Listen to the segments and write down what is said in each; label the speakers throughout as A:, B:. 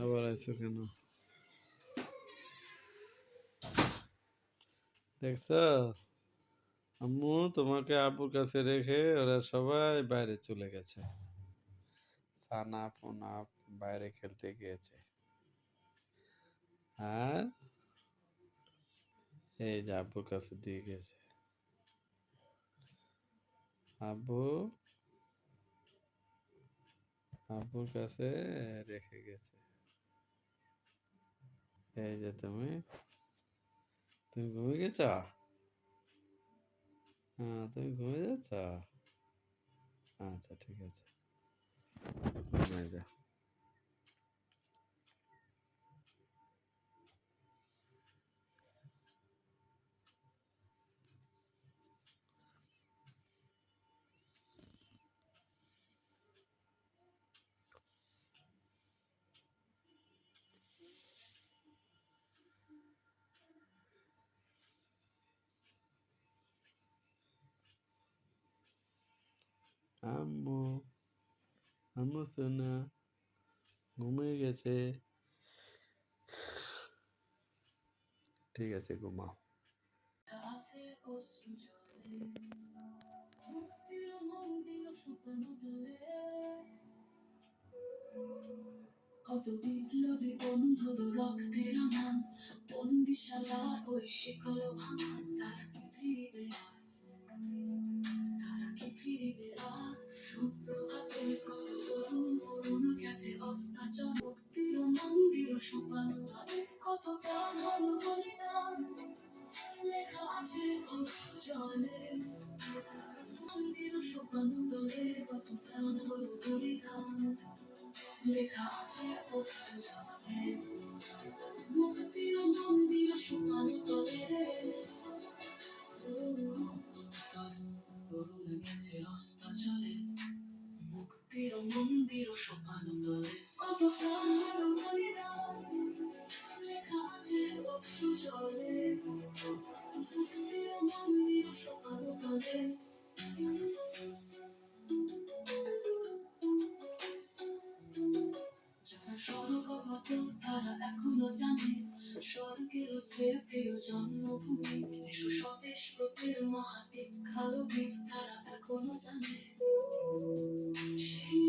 A: আবার আইছো কেন? দেখছো আম্মু তোমাকে আব্বুর কাছে রেখে ওরা সবাই বাইরে চলে গেছে। সানা পোনা বাইরে খেলতে গিয়েছে। আর এই যে আব্বুর কাছে দিয়ে গেছে। আব্বু আব্বুর কাছে রেখে গেছে। এই যে তুমি ঘুমিয়ে গেছ? হ্যাঁ, তুমি ঘুমিয়ে যাচ্ছ? আচ্ছা ঠিক আছে, ঘুমিয়ে যাও। আম্মু আম্মু সোনা ঘুমিয়ে গেছে। ঠিক আছে, ঘুমাও। কত বিপ্লবী বন্ধুর রক্তের নাম, বন্দিশালা ওই শিকল ভাঙা, তারা কি ফিরিবে তারা কি ফিরিবে সুপ্রভাতে কত তরুণ তরুণ গেছে অস্তাচল, মুক্তির মন্দির সোপানো তলে কত প্রাণ হল বলিদান, লেখা আছে অশ্রু জলে। মন্দির সোপানো তলে কত প্রাণ হল বলিদান, লেখা আছে অশ্রু জলে। মুক্তির মন্দির সোপানো তলে তরুণ গেছে অস্তাচলে, মুক্তির মন্দির সোপানো তলে কত প্রাণ হল বলিদান, লেখা আছে অশ্রু জলে। মুক্তির মন্দির সোপানো তলে যারা স্বর্গগত তারা এখনো জানে স্বর্গের চেয়ে প্রিয় জন্মভূমি, যিশু স্বদেশ ব্রতের মহাদীক্ষালবী তারা এখনো জানে সেই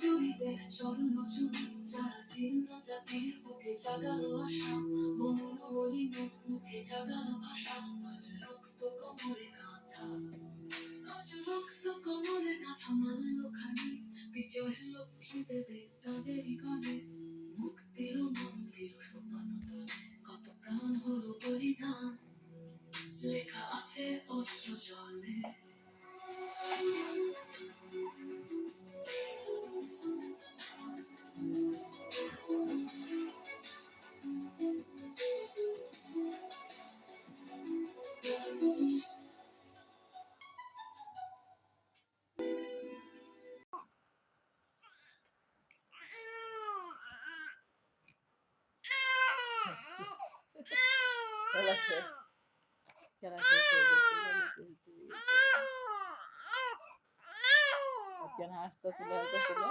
A: জয়ীদের চরণ চুমি, যারা জীর্ণ জাতির বুকে জাগানো আশা, মৌন মলিন মুখে জাগানো ভাষা, আজ রক্ত কমরে গাঁথা, আজ রক্ত কমরে গাঁথা মানল খানি, বিজয় লক্ষ্মী দেবে তাদেরই গণে। মুক্তির মন্দির সোপানো তলে কত প্রাণ হলো বলিদান, লেখা আছে অশ্রু জলে।
B: কেন হাসতেছিল হাসতেছিল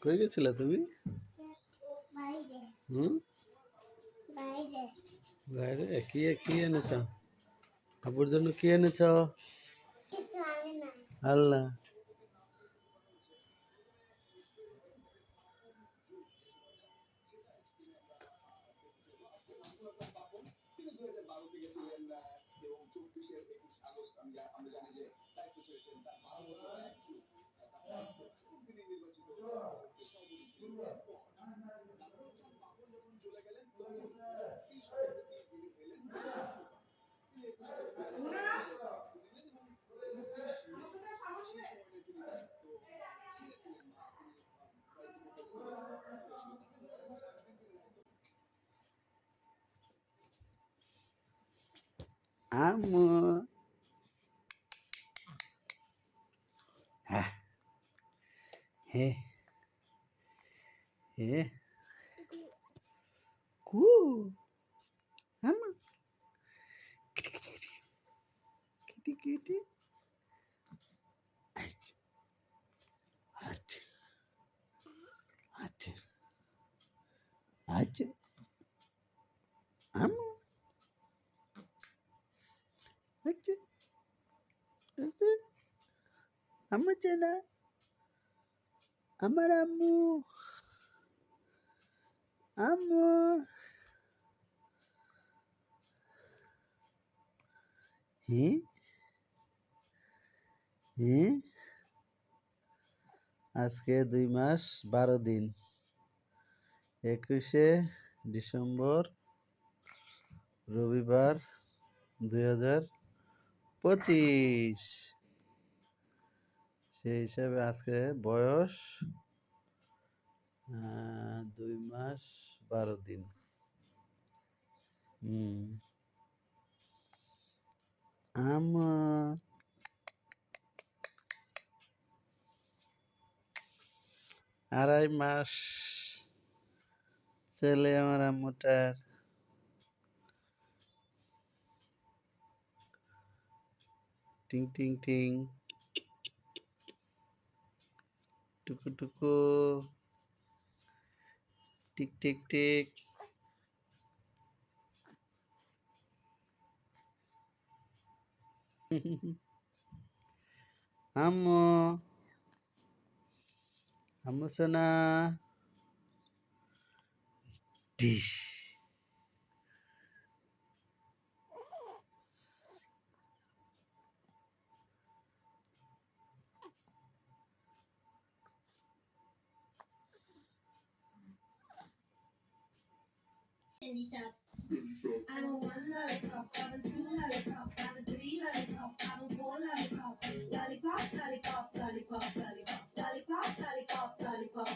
A: কই গেছিলা তুমি? বাইরে কি কি এনেছ? আব্বুর জন্য কি এনেছ? আল্লাহ আম্মু হে হে কু আম্মু কিটি কিটি আচ্ছা আচ্ছা আচ্ছা আচ্ছা আম্মু আচ্ছা আচ্ছা আম্মু চেনা আমার আম্মু আম্মু হ্যাঁ হ্যাঁ আজকে 2 মাস 12 দিন 21শে ডিসেম্বর রবিবার 2025 সেই হিসাবে আজকে বয়স 2 মাস 12 দিন আম্মু 2.5 মাস ছেলে আমার আম্মুটার টিং টিং টিং টুকু টুকু টিক টিক টিক আম্মু আম্মু সোনা dish
C: I'm a 1 lollipop, I'm a 2 lollipop, I'm a 3 lollipop, I'm a 4 lollipop, lollipop, lollipop, lollipop, lollipop, lollipop, lollipop, lollipop.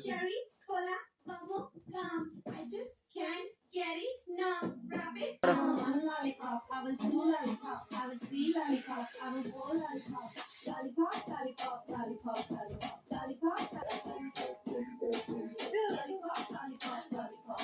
C: Cherry, cola, bubble gum. I just can't get it numb. Rabbit, I'm a 1 lollipop, I'm a 2 lollipop, I'm a 3 lollipop, I'm a 4 lollipop, lollipop, lollipop, lollipop, lollipop, lollipop, lollipop, lollipop, lollipop.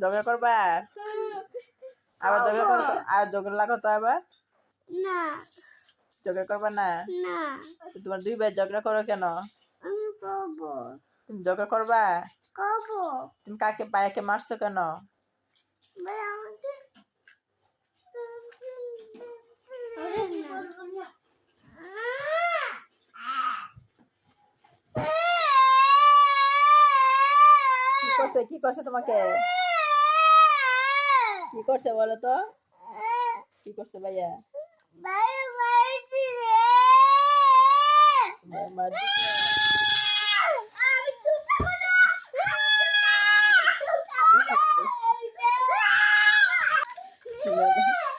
B: ঝগড়া করবা আবার ঝগড়া করবা আর ঝগড়া লাগো তো আবার
D: না
B: ঝগড়া করবা না
D: না
B: তোমার 2 ভাই ঝগড়া করো কেন
D: আমি করবো
B: তুমি ঝগড়া করবা
D: করবো
B: তুমি কাকে ভাইয়াকে মারছো কেন
D: ভাই আমাকে
B: কি করছে তোমাকে কি করছে বলো তো কি করছে ভাইয়া
D: ভাই মারছি রে
B: মারছে।
D: আমি জুতা
B: বাবা